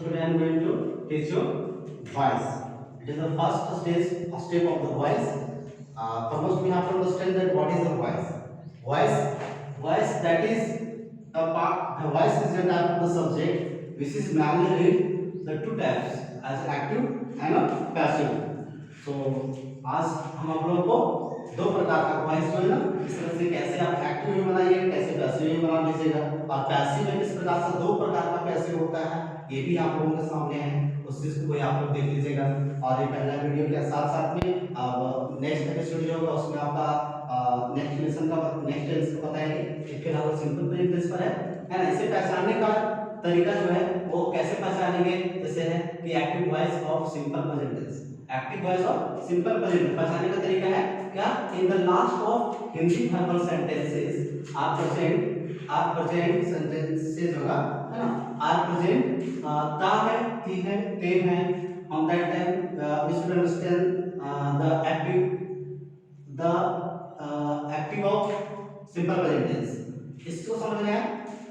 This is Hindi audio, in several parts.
today I am going to teach you voice. It is the first step of the voice. First we have to understand that what is the voice. Voice that is a part. The voice is a type of the subject which is mainly in the two types as active and a passive. So आज हम आप लोगों को दो प्रकार का वॉइस जो है ना इस तरह से कैसे आप एक्टिव में बनाइए कैसे पैसिव में बना लीजिएगा और पैसिव में किस प्रकार से दो प्रकार का पैसिव होता है ये भी आप लोगों के सामने है उस चीज को आप लोग देख लीजिएगा और ये पहला वीडियो के साथ साथ में अब नेक्स्ट एपिसोड जो होगा उसमें आपका नेक्स्ट लेसन का नेक्स्ट टेंस का बताएंगे फिर आप सिंपल प्रेजेंट टेंस पर है ना इसे पहचानने का तरीका जो है वो कैसे पहचानेंगे जैसे है कि active voice of simple present tense active voice of simple present पहचानने का तरीका है क्या in the last of Hindi verbal sentences are present sentences होगा है ना आर प्रेजेंट ता है ती है ते है on that time we should understand the active of simple present tense इसको समझ में आया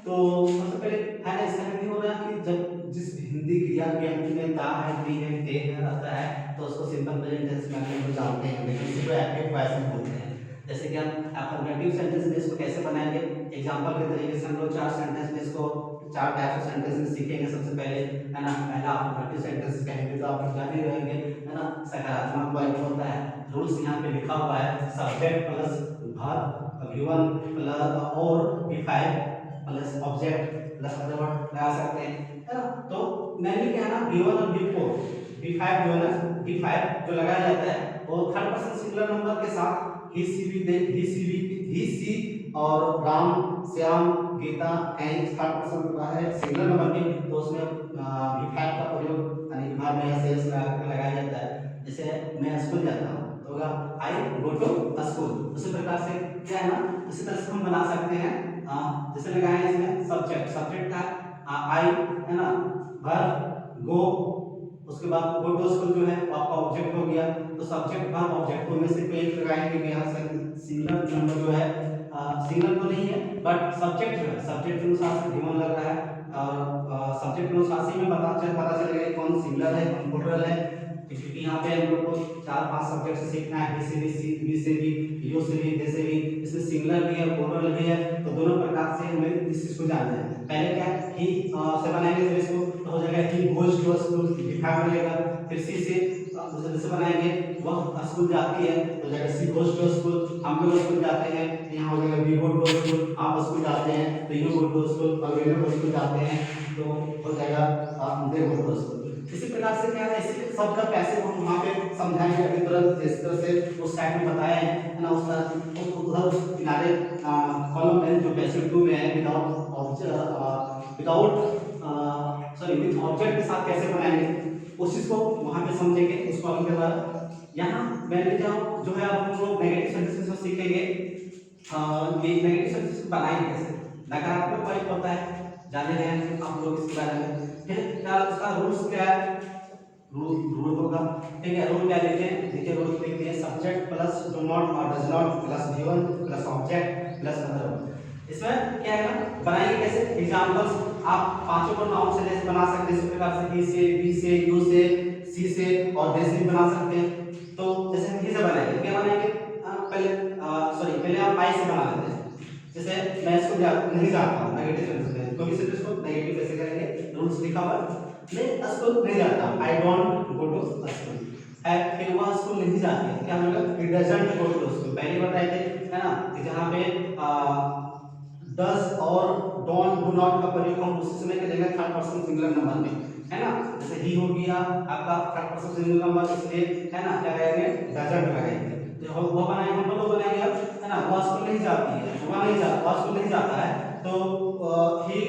तो सबसे पहले है ना इसका नहीं हो रहा कि जब जिस हिंदी क्रिया के अंत में ता है ती है ते है रहता है तो उसको सिंपल प्रेजेंट टेंस में हम लोग जानते हैं लेकिन इसी को एक्टिव वॉइस में बोलते हैं जैसे कि हम अफर्मेटिव सेंटेंस में इसको कैसे बनाएंगे एग्जांपल के तरीके से हम लोग चार सेंटेंस में इसको चार टाइप्स ऑफ सेंटेंस में सीखेंगे सबसे पहले है ना पहला अफर्मेटिव सेंटेंस कहेंगे तो आप लोग जान ही रहेंगे है ना सकारात्मक वाक्य होता है रूल्स यहाँ पे लिखा हुआ है subject plus verb given plus और V5 plus object plus other word लगा सकते हैं है ना तो मेनली क्या है ना V1 और V4 V5 जो है ना V5 जो लगाया जाता है वो थर्ड पर्सन सिंगुलर नंबर के साथ ही सी और Ram Shyam Gita and third person का है सिंगुलर नंबर में तो उसमें V5 का प्रयोग यानी विभाग में या सेल्स में लगाया जाता है जैसे मैं स्कूल जाता हूँ तो होगा आई गो टू स्कूल उसी प्रकार से क्या है ना इसी तरह से हम बना सकते हैं जैसे लगाए हैं इसमें सब्जेक्ट का आई है ना वर्ब गो उसके बाद गो टू स्कूल जो है वो आपका ऑब्जेक्ट हो गया तो सब्जेक्ट वर्ब ऑब्जेक्ट में से कोई एक लगाएंगे कि यहाँ सिंगुलर नंबर जो है सिंगुलर तो नहीं है बट सब्जेक्ट जो है सब्जेक्ट के अनुसार से गिवन लग रहा है और सब्जेक्ट के अनुसार से हमें पता चलेगा कौन सिंगुलर है कौन प्लूरल है क्योंकि यहाँ पे हम लोग को 4-5 सब्जेक्ट से सीखना है बी से भी यू से भी दे से भी इसमें सिंगुलर भी है प्लूरल भी है तो दोनों प्रकार से हमें इस चीज को जानना है पहले क्या ही से बनाएंगे जब इसको तो हो जाएगा ही गोज टू स्कूल दिखा मिलेगा फिर सी से जैसे बनाएंगे वह स्कूल जाती है तो जाएगा सी गोज टू स्कूल हम लोग स्कूल जाते हैं यहाँ हो जाएगा वी गो टू स्कूल आप स्कूल जाते हैं तो यू गो टू स्कूल और वे गो स्कूल जाते हैं तो हो जाएगा दे गो टू स्कूल इसी प्रकार से क्या है इसी सब का पैसे हम वहाँ पे समझाएंगे अभी तुरंत जिस तरह से उस साइड में बताया है ना उस तरह उधर उस किनारे कॉलम में जो पैसे 2 में है विद ऑब्जेक्ट के साथ कैसे बनाएंगे उस चीज को वहाँ पे समझेंगे उस कॉलम के द्वारा यहाँ मैंने जो है अब हम लोग नेगेटिव सेंटेंसेस में सीखेंगे ये नेगेटिव सेंटेंसेस बनाएंगे कैसे नकारात्मक वाक्य होता है जाने रहे हैं आप लोग इसके बारे में फिर क्या इसका रूल्स क्या है रूल होगा ठीक है रूल क्या लिखते हैं देखिए रूल लिखते हैं सब्जेक्ट प्लस डू नॉट और does not plus given plus object plus other इसमें क्या है बनाएंगे कैसे एग्जांपल्स आप पांचों को नाउन सेंटेंस बना सकते हैं इस प्रकार से ही से बी से यू से सी से और दे से बना सकते हैं तो जैसे हम ही से बनाएंगे क्या बनाएंगे पहले आप आई से बना लेते हैं जैसे मैं इसको नहीं जानता हूं नेगेटिव सेंटेंस तो इसे इसको नेगेटिव कैसे करेंगे रूल्स लिखा हुआ मैं स्कूल नहीं जाता I don't go to school फिर वह स्कूल नहीं जाती है क्या मतलब it doesn't go to school पहले बताए थे है ना कि जहां पे डज और डोंट डू नॉट का प्रयोग हम उसी समय करेंगे थर्ड पर्सन सिंगुलर नंबर में है ना जैसे ही हो गया आपका थर्ड पर्सन सिंगुलर नंबर इसलिए है ना क्या करेंगे डजंट लगाएंगे जो हम वो बनाएंगे हम लोग बनाएंगे अब है ना वह स्कूल नहीं जाती है वह स्कूल नहीं जाता है तो he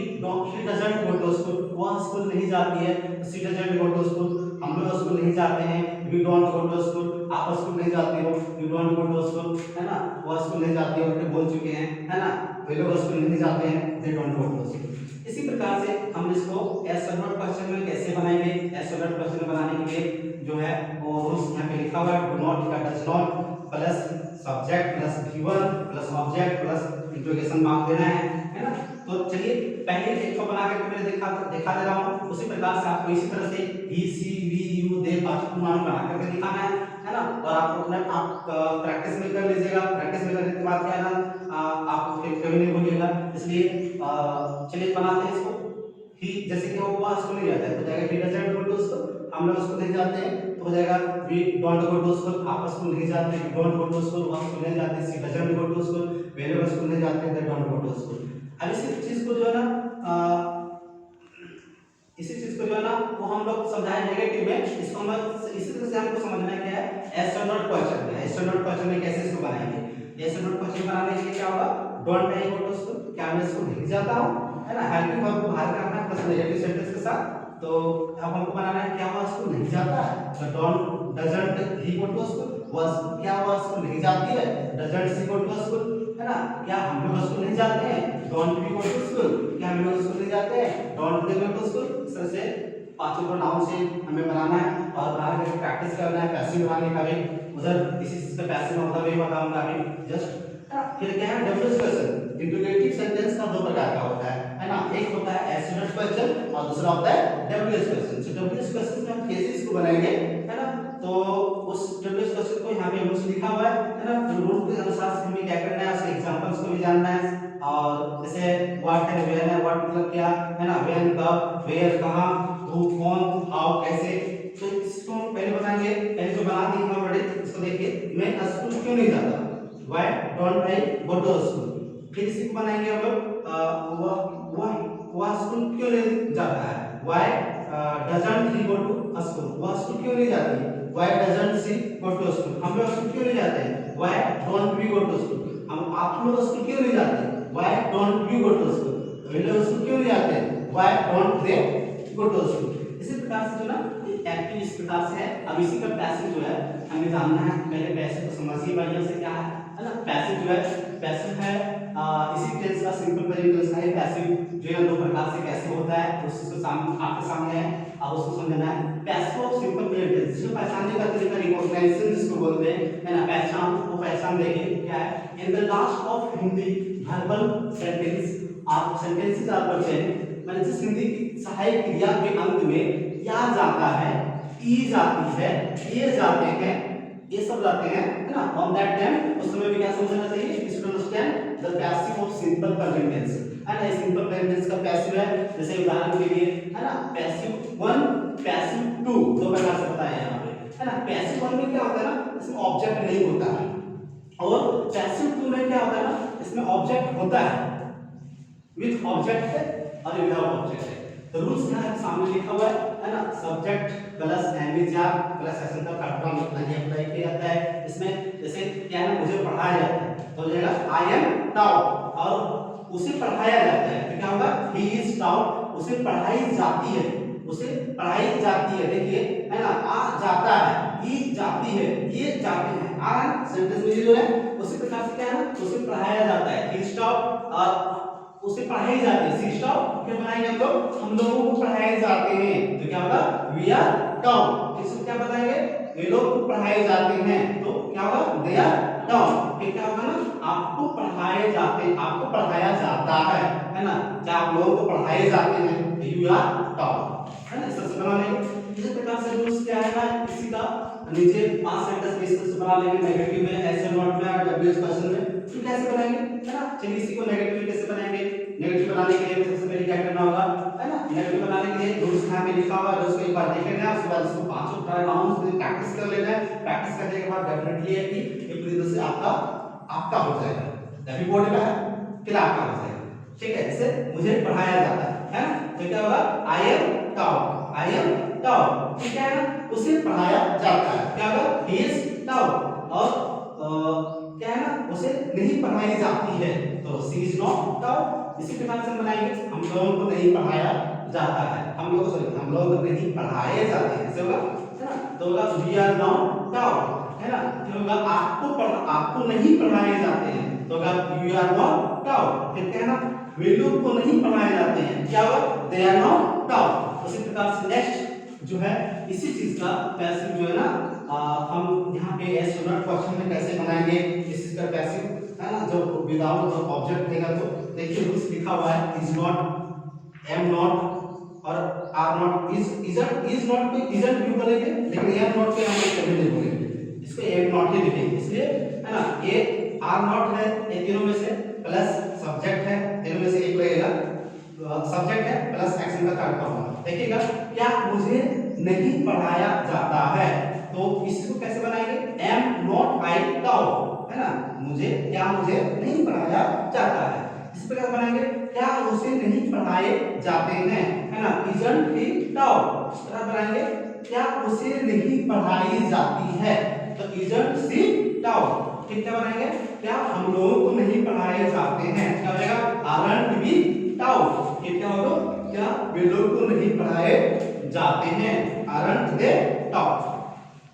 doesn't go to school वह स्कूल नहीं जाती है she doesn't go to school हम लोग स्कूल नहीं जाते हैं we don't go to school आप स्कूल नहीं जाते हो you don't go to school है ना वह स्कूल नहीं जाती है बोल चुके हैं है ना वे लोग स्कूल नहीं जाते हैं they don't go to school इसी प्रकार से हम इसको एसवर्ड क्वेश्चन में कैसे बनाएंगे एसवर्ड क्वेश्चन बनाने के लिए जो है वो रूल्स यहाँ पे लिखा हुआ है डू नॉट का does not plus subject plus given plus object plus interrogation mark देना है ना तो चलिए पहले एक तो बना करके मैंने दिखा दे रहा हूँ, उसी प्रकार से आपको इसी तरह से ही सी वी यू दे पांचों प्रोनाउन बना करके दिखाना है ना। और आपको अपने आप प्रैक्टिस में कर लीजिएगा, प्रैक्टिस में करने के बाद क्या है ना आप फिर कभी नहीं भूलिएगा। इसलिए चलिए बनाते हैं इसको। ही जैसे कि वो स्कूल नहीं जाता है तो जाएगा he doesn't go to school, हम लोग स्कूल नहीं जाते हैं तो हो जाएगा we don't go to school, आप स्कूल नहीं जाते we don't go to school, वह स्कूल नहीं जाते she doesn't go to school, वे लोग स्कूल नहीं जाते they don't go to school. अब इसी चीज को जो है ना इसी चीज को जो है ना वो हम लोग समझाए नेगेटिव में, इसको हम इसी तरह से हमको समझना है क्या है एस्ट्रोनॉट क्वेश्चन में। एस्ट्रोनॉट क्वेश्चन में कैसे इसको बनाएंगे, एस्ट्रोनॉट क्वेश्चन बनाने के लिए क्या होगा, don't I go to school, क्या मैं स्कूल नहीं जाता हूं, है ना, हेल्पिंग वर्ब को बाहर करना है प्लस नेगेटिव सेंटेंस के साथ। तो अब हमको बनाना है क्या हुआ स्कूल नहीं जाता है, तो don't doesn't he go to school, वह क्या हुआ स्कूल नहीं जाती है, doesn't she go to school, है ना, क्या हम लोग स्कूल नहीं जाते हैं, don't we go to school, क्या हम लोग स्कूल नहीं जाते हैं, don't they go to school. इस तरह से पांचों प्रोनाउन से हमें बनाना है और बना के प्रैक्टिस करना है पैसिव बनाने का भी। उधर इसी चीज का पैसिव होता भी बताऊंगा अभी जस्ट। फिर क्या है डब्ल्यूएस क्वेश्चन, इंट्रोगेटिव सेंटेंस का दो प्रकार का होता है ना, एक होता है एस्ट्रोनॉट क्वेश्चन और दूसरा होता है डब्ल्यूएस क्वेश्चन। सो डब्ल्यूएस क्वेश्चन में हम कैसे इसको बनाएंगे, है ना, तो उस डब्ल्यूएस क्वेश्चन को यहाँ पे रूल्स लिखा हुआ है ना, तो रूल के अनुसार से हमें क्या करना है, उसके एग्जांपल्स को भी जानना है। और जैसे व्हाट है, वेयर है, व्हाट मतलब क्या है ना, व्हेन कब, वेयर कहां, हु कौन, हाउ कैसे, तो इसको हम पहले बताएंगे। पहले जो बना दी हम ऑलरेडी, इसको देखिए, मैं स्कूल क्यों नहीं जाता, why don't I go to school. फिर इसी को बनाएंगे हम लोग वह स्कूल क्यों नहीं जाता है, why doesn't he go to school, वह स्कूल क्यों नहीं जाती है, why doesn't she go to school, हम लोग स्कूल क्यों नहीं जाते हैं, why don't we go to school, हम आप लोग स्कूल क्यों नहीं जाते, why don't we go to school, वे लोग स्कूल क्यों नहीं जाते, why don't they go to school. इसी प्रकार से जो ना एक्टिव इस प्रकार से है। अब इसी का पैसिव जो है हमें जानना है, पहले पैसिव को समझिए बढ़िया से क्या है ना। पैसिव जो है, पैसिव है इसी टेंस का सिंपल प्रेजेंट टेंस है। पैसिव जो है दो प्रकार से कैसे होता है उस चीज को सामने आपके सामने है, अब उसको समझना है। पैसिव और सिंपल प्रेजेंट टेंस जिसको पहचानने का तरीका रिकॉग्निशन जिसको बोलते हैं, है ना, पहचान को पहचान देखिए क्या है, इन the last of Hindi verbal sentence आप सेंटेंसेस आर प्रेजेंट, मैंने जिस हिंदी की सहायक क्रिया के अंत में या जाता है, ई जाती है, ये जाते हैं, ये सब जाते हैं, है ना, ऑन दैट टाइम उस समय भी क्या समझना चाहिए, you should understand the passive of simple present tense, है ना। सिंपल प्रेजेंट टेंस का पैसिव है, जैसे उदाहरण के लिए, है ना, पैसिव 1 पैसिव 2 दो प्रकार से बताया है यहाँ पे, है ना। पैसिव 1 में क्या होता है ना, इसमें ऑब्जेक्ट नहीं होता है, और पैसिव 2 में क्या होता है ना, इसमें ऑब्जेक्ट होता है, विथ ऑब्जेक्ट है और विदाउट ऑब्जेक्ट है। तो रूल्स यहाँ सामने लिखा हुआ है ना, सब्जेक्ट प्लस एमिजार प्लस एसन का फॉर्मूला लिखना है, अप्लाई किया जाता है इसमें। जैसे क्या है ना, मुझे पढ़ाया जाता है तो हो जाएगा आई एम टाउट, और उसे पढ़ाया जाता है तो क्या होगा, ही इज टाउट, उसे पढ़ाई जाती है, उसे पढ़ाई जाती है, देखिए, है ना, आ जाता है, ई जाती है, ये जाते हैं, आ सेंटेंस में जो है उसी प्रकार से क्या है ना, उसे पढ़ाया जाता है, ही इज टाउट, और उसे पढ़ाई जाती है, सी स्टॉप, फिर बनाएंगे हम लोगों को पढ़ाए जाते हैं, तो क्या होगा, वी आर टाउट, इसको क्या बताएंगे, वे लोग को पढ़ाए जाते हैं, तो क्या होगा, दे आर टाउट, फिर क्या होगा ना, आपको पढ़ाए जाते हैं, आपको पढ़ाया जाता है ना, क्या आप लोगों को पढ़ाए जाते हैं, यू आर टाउट, है ना। इस तरह से बना लेंगे। इसी प्रकार से रूल्स क्या है ना, इसी का नीचे 5 सेंटेंस इस तरह से बना लेंगे, नेगेटिव में, ऐसे नोट में और डब्ल्यूएस क्वेश्चन में, तो कैसे बनाएंगे, है ना। चलिए इसी को नेगेटिव कैसे बनाएंगे, नेगेटिव बनाने के लिए सबसे पहले क्या करना होगा, है ना, नेगेटिव बनाने के लिए रूल्स यहाँ पे लिखा हुआ है, उसको एक बार देख लेना है, उसके बाद इसको पांचों प्रोनाउंस में प्रैक्टिस कर लेना है। प्रैक्टिस करने के बाद डेफिनेटली है कि ये पूरी तरह से आपका हो जाएगा, तभी बोर्ड का है फिर आपका हो जाएगा, ठीक है। जैसे मुझे पढ़ाया जाता है ना, तो क्या होगा, I am taut, I am taut, ठीक है ना, उसे पढ़ाया जाता है, क्या होगा, ही इज टाउट, और क्या है ना, उसे नहीं पढ़ाई जाती है, तो सी इज नॉट टाउट। इसी प्रकार से हम बनाएंगे, हम लोगों को नहीं पढ़ाया जाता है, हम लोग को नहीं पढ़ाए जाते हैं, ऐसे होगा, है ना, तो होगा वी आर नॉट टाउट, है ना, फिर होगा आपको नहीं पढ़ाए जाते हैं, तो होगा यू आर नॉट टाउट, फिर क्या है ना, वे लोग को नहीं पढ़ाए जाते हैं, क्या होगा, दे आर नॉट टाउट। उसी प्रकार से नेक्स्ट जो है इसी चीज का पैसिव जो है ना, हम यहाँ पे एस्ट्रोनॉट क्वेश्चन में कैसे बनाएंगे इस चीज का पैसिव, है ना, जो विदाउट ऑब्जेक्ट देगा तो देखिए रूल्स लिखा हुआ है इज नॉट, एम नॉट और आर नॉट। इज नॉट को इजंट भी बोलेंगे, लेकिन एम नॉट को हम लोग कभी नहीं बोलेंगे, इसको एम नॉट ही लिखेंगे। इसलिए है ना, ये आर नॉट है, ये तीनों में से प्लस सब्जेक्ट है, तीनों में से एक लगेगा, सब्जेक्ट है प्लस एक्शन का थर्ड फॉर्म। देखिएगा, क्या मुझे नहीं पढ़ाया जाता है, तो इसको कैसे बनाएंगे, एम नॉट आई टाउ, है ना, मुझे नहीं पढ़ाया जाता है। इस प्रकार बनाएंगे, क्या उसे नहीं पढ़ाए जाते हैं, है ना, इजंट ही टाउ। इस प्रकार बनाएंगे, क्या उसे नहीं पढ़ाई जाती है, तो इजंट सी टाउ। ठीक है, बनाएंगे, क्या हम लोगों को नहीं पढ़ाए जाते हैं, क्या हो जाएगा, आरंट बी टाउ। ठीक है, होगा, क्या वे लोग को नहीं पढ़ाए जाते हैं, आरंट दे टाउ।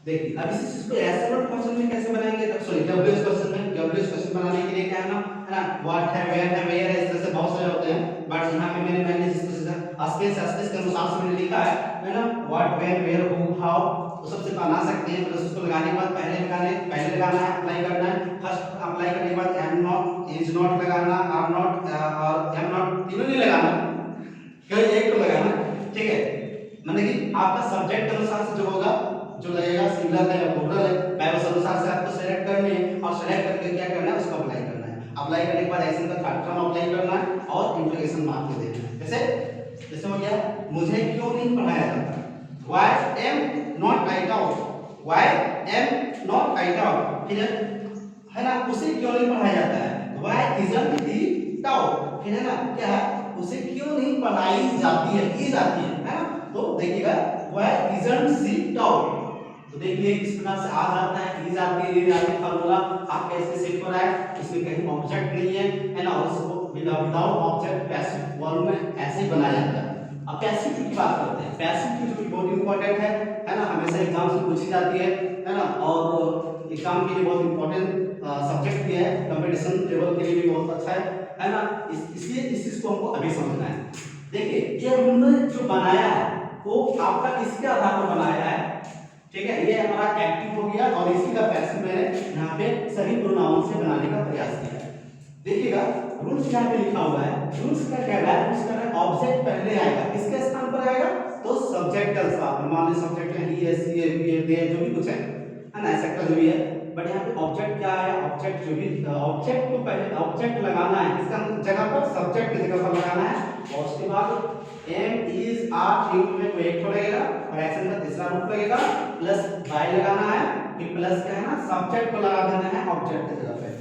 देखिए अब इस चीज को एब्सोल्यूट क्वेश्चन में कैसे बनाएंगे, सॉरी डब्ल्यूएच क्वेश्चन में, डब्ल्यूएच क्वेश्चन बनाने के लिए क्या है ना, व्हाट है, वेयर है, इस तरह से बहुत सारे होते हैं, बट यहां पे मैंने जिसको स्पेस के अनुसार से मैंने लिखा है ना, व्हाट, वेयर, हु, हाउ, तो सबसे बना सकते हैं। प्लस उसको लगाने के बाद पहले लगाना है, अप्लाई करना है। फर्स्ट अप्लाई करने के बाद एम नॉट, इज नॉट लगाना, आर नॉट और एम नॉट तीनों नहीं लगाना, केवल एक को लगाना, ठीक है। मतलब कि आपका सब्जेक्ट के अनुसार से जो होगा, जो लगेगा सिंगुलर है या प्लूरल है, मैं उस अनुसार से आपको सेलेक्ट करनी है, और सेलेक्ट करके क्या करना है, उसको अप्लाई करना है। अप्लाई करने के बाद एक्शन का थर्ड फॉर्म अप्लाई करना है और इंटीग्रेशन मार्क दे देना है। जैसे हो गया, मुझे क्यों नहीं पढ़ाया जाता, why am not I taut, why am not I taut, ठीक है ना, उसे क्यों नहीं पढ़ाया जाता है, व्हाई इजंट ही टाउट, ठीक है ना, क्या है, उसे क्यों नहीं पढ़ाई जाती है, की जाती है ना। तो देखिएगा, व्हाई इजंट सी टाउट, तो देखिए इस प्रकार से आ जाता है, इज आती है, आती है, फार्मूला आप कैसे सेट हो रहा है, इसमें कहीं ऑब्जेक्ट नहीं है ना, और इसको विदाउट ऑब्जेक्ट पैसिव फॉर्म में ऐसे ही बनाया जाता है। अब पैसिव की बात करते हैं, पैसिव की बहुत इंपॉर्टेंट है ना, हमेशा एग्जाम से पूछी जाती है ना, और एग्जाम के लिए बहुत इंपॉर्टेंट सब्जेक्ट भी है, कंपटीशन लेवल के लिए भी बहुत अच्छा है ना। इसलिए इस चीज को हमको अभी समझना है। देखिए, ये हमने जो बनाया है वो आपका इसके आधार पर बनाया है, ठीक है, ये हमारा एक्टिव हो गया, और इसी का पैसिव मैंने यहाँ पे सही प्रोनाउन से बनाने का प्रयास किया है। देखिएगा, रूल्स यहाँ पे लिखा हुआ है, रूल्स का क्या है, रूल्स का है ऑब्जेक्ट पहले आएगा, किसके स्थान पर आएगा, तो सब्जेक्ट के स्थान, मान लीजिए सब्जेक्ट है ही है, सी है, बी है, दे है, जो भी कुछ है ना, ऐसा जो भी है, बट यहाँ पे ऑब्जेक्ट क्या है, ऑब्जेक्ट जो भी, ऑब्जेक्ट को पहले ऑब्जेक्ट लगाना है, इसका जगह पर सब्जेक्ट की जगह पर लगाना है, और उसके बाद एम इज आर इंटू में एक को लगेगा, और एक्शन का तीसरा रूप लगेगा, प्लस बाय लगाना है, फिर प्लस क्या है ना, सब्जेक्ट को लगा देना है ऑब्जेक्ट की जगह पे।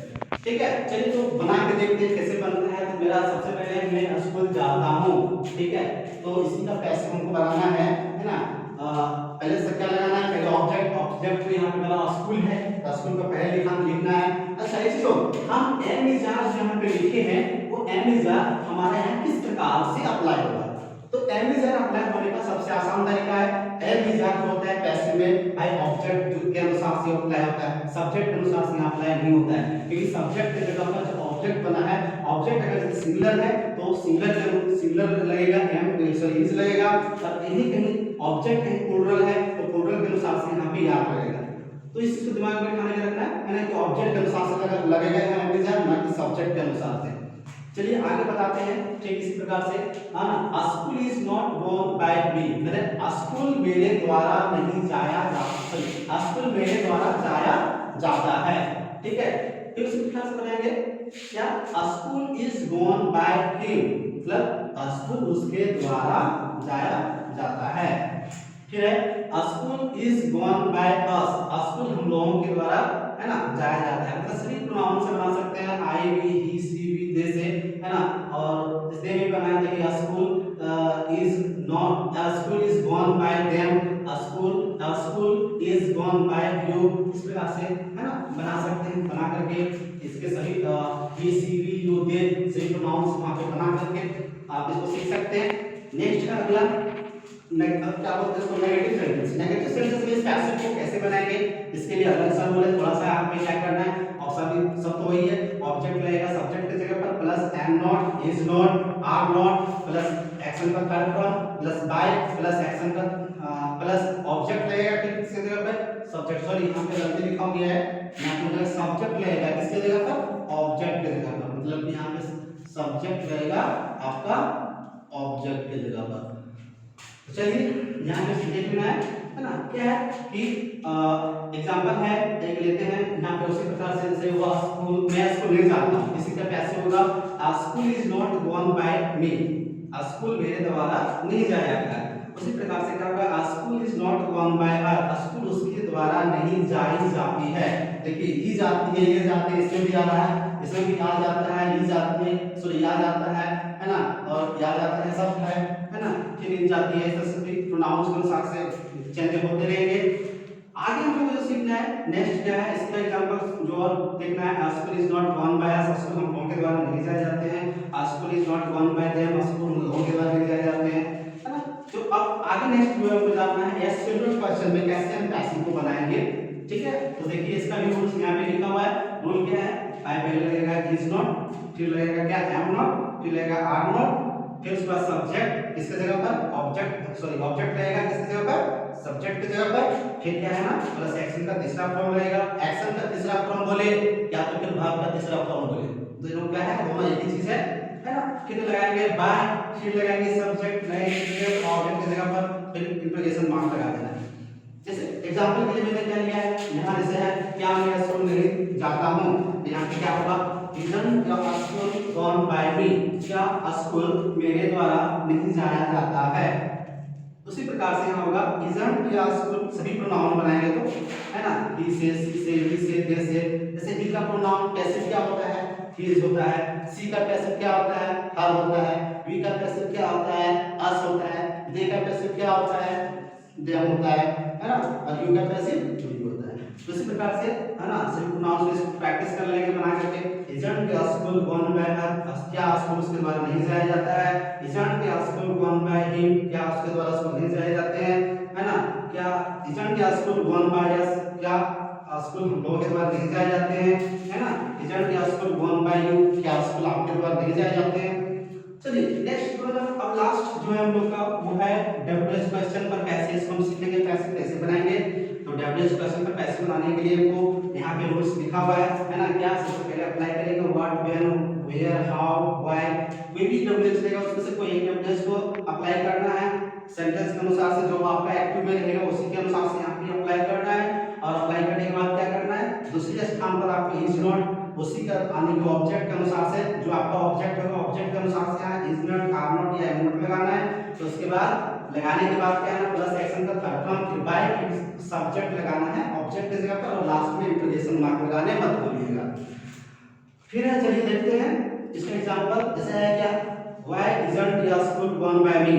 ठीक है, चलिए तो बना के देखते हैं कैसे बनता है। तो मेरा सबसे पहले मैं स्कूल जाता हूँ, ठीक है, तो इसी का पैसिव हमको बनाना है ना। पहले से क्या लगाना है, पहले ऑब्जेक्ट को यहाँ पे मेरा स्कूल है, तो स्कूल का पहले लिखना है। अच्छा एक चीज, हम एम इज आर जो यहाँ पे लिखे हैं, वो एम इज आर हमारे यहाँ किस प्रकार से अप्लाई होगा, तो एम इज आर अप्लाई होने का सबसे आसान तरीका है, एम इज आर जो होता है पैसिव में भाई ऑब्जेक्ट के अनुसार से अप्लाई होता है, सब्जेक्ट के अनुसार से अप्लाई नहीं होता है, क्योंकि सब्जेक्ट की जगह पर जो ऑब्जेक्ट बना है, ऑब्जेक्ट अगर सिंगुलर है तो सिंगुलर लगेगा, एम सॉरी इज लगेगा, और कहीं ऑब्जेक्ट कहीं प्लूरल है तो प्लूरल के अनुसार से यहाँ पे आर लगेगा। तो इस चीज को दिमाग में खाने में रखना है ना, कि ऑब्जेक्ट के अनुसार से लगेगा यहाँ एम इज आर, ना कि सब्जेक्ट के अनुसार से। चलिए आगे बताते हैं, ठीक इसी प्रकार से, हाँ ना, school is not gone by me, मतलब स्कूल मेरे द्वारा नहीं जाया जाता, स्कूल मेरे द्वारा जाया जाता है, ठीक है। फिर उसी प्रकार से बनाएंगे क्या, school is gone by him, मतलब स्कूल उसके द्वारा जाया जाता है, ठीक है। School is gone by us, school हम लोगों के द्वारा है ना जाया जाता है, मतलब सभी प्रोनाउन से बना सकते हैं, आई वी ही सी वी दे से, है ना, और इस दे में बनाया देखिए, school is not, school is gone by them, school is gone by you, इस प्रकार से है ना बना सकते हैं। बना करके इसके सही ही सी वी यू दे सही प्रोनाउंस वहां पे बना करके आप इसको सीख सकते हैं। नेक्स्ट है अगला, क्या बोलते हैं इसको, नेगेटिव सेंटेंस। नेगेटिव सेंटेंस में इस पैसिव को कैसे बनाएंगे, इसके लिए अलग सा बोले, थोड़ा सा आपको क्या करना है, और सब तो वही है, ऑब्जेक्ट लगेगा सब्जेक्ट की जगह पर, plus am not, is not, are not, plus action का third form, plus by, plus action का प्लस ऑब्जेक्ट लगेगा किसकी जगह पर, सब्जेक्ट, सॉरी यहाँ पे गलती लिखा गया है, यहाँ पे सब्जेक्ट लगेगा किसकी जगह पर, ऑब्जेक्ट की जगह पर, मतलब यहाँ पे सब्जेक्ट रहेगा आपका ऑब्जेक्ट के जगह पर। चलिए यहाँ पे देख लेना है ना, क्या है कि एग्जांपल है एक लेते हैं यहाँ पे। उसी प्रकार से जैसे वह स्कूल, मैं स्कूल नहीं जाता हूँ, इसी का पैसे होगा school is not gone by me, school मेरे द्वारा नहीं जाया जाता है। उसी प्रकार से क्या होगा, school is not gone by her, school उसके द्वारा नहीं जाई जाती है। देखिए ही जाती है, ये जाते हैं, इसमें भी आ रहा है, इसमें भी आ जाता है, ये जाती है, सॉरी या जाता है ना, और या जाता है, सब है ना, फिर इन जाती है, स्पेसिफिक प्रोनाउंस के अनुसार से चेंज होते रहेंगे। आगे हम लोग जो सीखना है नेक्स्ट क्या है, इसका एग्जांपल जो और देखना है, school is not gone by us, school हम लोगों के द्वारा नहीं जाए जाते हैं। School is not gone by them, school हम लोगों के द्वारा नहीं जाए जाते हैं, है ना। तो अब आगे नेक्स्ट जो है हमको जानना है एस क्वेश्चन में कैसे हम पैसिव को बनाएंगे, ठीक है। तो देखिए इसका भी रूल्स यहाँ पे लिखा हुआ है। रूल क्या है, आई पहले लगेगा इज नॉट, फिर लगेगा क्या एम नॉट, फिर लगेगा आर नॉट, फिर उसके बाद सब्जेक्ट किसके जगह पर, ऑब्जेक्ट, सॉरी ऑब्जेक्ट रहेगा किसकी जगह पर, सब्जेक्ट की जगह पर। फिर क्या है ना, प्लस एक्शन का तीसरा फॉर्म रहेगा, एक्शन का तीसरा फॉर्म बोले या तो फिर वर्ब का तीसरा फॉर्म बोले, दोनों क्या है, दोनों एक ही चीज है ना। फिर लगाएंगे बाय, फिर लगाएंगे सब्जेक्ट, नहीं ऑब्जेक्ट की जगह पर, फिर इंटरोगेशन मार्क लगा देना है। जैसे एग्जांपल के लिए मैंने क्या लिया है, यहाँ जैसे है क्या मैं स्कूल नहीं जाता हूँ, यहाँ पे क्या होगा, isn't your school gone by me, क्या स्कूल मेरे द्वारा नहीं जाया जाता है। उसी प्रकार से यहाँ होगा इजंट योर स्कूल, सभी प्रोनाउन बनाएंगे तो, है ना, ही से, शी से, वी से, दे से। जैसे ही का प्रोनाउन पैसिव क्या होता है, ही होता है, सी का पैसिव क्या होता है, हर होता है, वी का पैसिव क्या होता है, अस होता है, दे का पैसिव क्या होता है, देम होता है ना, और यू का पैसिव यू होता है। तो इसी प्रकार से है ना सभी प्रोनाउंस को प्रैक्टिस कर लेंगे बना करके। इजंट के स्कूल गॉन बाय हर, क्या स्कूल उसके द्वारा नहीं जाया जाता है। इजंट के स्कूल गॉन बाय हिम, क्या उसके द्वारा स्कूल नहीं जाए जाते हैं, है ना। क्या इजंट के स्कूल गॉन बाय अस, क्या स्कूल हम लोगों के द्वारा नहीं जाए जाते हैं, है ना। इजंट के स्कूल गॉन बाय यू, क्या स्कूल आपके द्वारा नहीं जाए जाते हैं। चलिए नेक्स्ट अब लास्ट जो है हम लोग का वो है डब्ल्यूएच क्वेश्चन पर कैसे इसको हम सीखेंगे, कैसे बनाएंगे। तो डब्ल्यूएच क्वेश्चन पर कैसे बनाने के लिए हमको यहाँ पे रूल्स लिखा हुआ है ना। क्या सबसे पहले अप्लाई करेंगे what, when, where, how, why, कोई भी डब्ल्यूएच रहेगा उसमें से कोई एक डब्ल्यूएच को अप्लाई करना है। सेंटेंस के अनुसार से जो आपका एक्टिव में रहेगा उसी के अनुसार से यहाँ पे अप्लाई करना है। और अप्लाई करने के बाद क्या करना है, दूसरे स्थान पर आपको इज नॉट उसी का आने के ऑब्जेक्ट के अनुसार से, जो आपका ऑब्जेक्ट होगा ऑब्जेक्ट के अनुसार से यहाँ इज नॉट, आर नॉट या एम नॉट लगाना है। तो उसके बाद लगाने के बाद क्या है, प्लस एक्शन का थर्ड फॉर्म, फिर बाय, फिर सब्जेक्ट लगाना है ऑब्जेक्ट की जगह पर, और लास्ट में इंटरोगेशन मार्क लगाने मत भूलिएगा। फिर चलिए देखते हैं इसका एग्जांपल। जैसे है क्या, why isn't your school gone by me,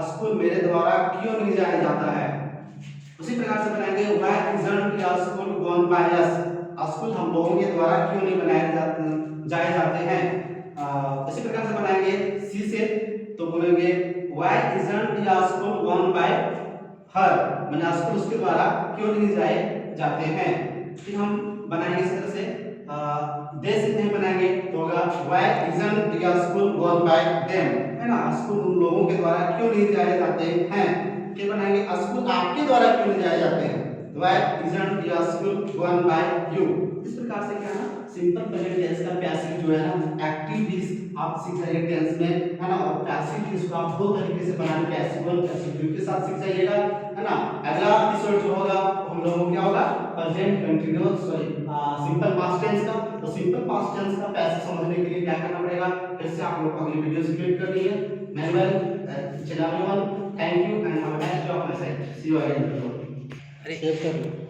school मेरे द्वारा क्यों नहीं जाया जाता है। उसी प्रकार से बनाएंगे why isn't your school gone bye us, school हम लोगों के द्वारा क्यों नहीं जाए जाते हैं। इसी प्रकार से बनाएंगे सी से, तो बोलेंगे why isn't your school gone bye हर, माने स्कूल उसके द्वारा क्यों नहीं जाए जाते हैं। फिर हम बनाएंगे इस तरह से दे से नहीं बनाएंगे तो होगा why isn't your school gone bye them, है ना, स्कूल उन लोगों के द्वारा क्यों नहीं जाए जाते हैं। फिर बनाएंगे स्कूल आपके द्वारा क्यों नहीं जाए जाते हैं, why isn't your school gone bye you. इस प्रकार से क्या है ना, सिंपल प्रेजेंट टेंस का पैसिव जो है ना एक्टिव टेंस आप सीख जाइए टेंस में, है ना। और पैसिव टेंस को आप दो तरीके से बनाने, पैसिव वन पैसिव टू के साथ सीख जाइएगा, है ना। अगला एपिसोड जो होगा हम लोगों को क्या होगा, present continuous, sorry simple past tense का। तो सिंपल पास्ट टेंस का पैसिव समझने के लिए क्या करना पड़ेगा, फिर से आप लोग अगली वीडियो से क्लिक कर लीजिए। Manual channel 1, thank you and have a nice day of my side, see you again. अरे सेव कर लो।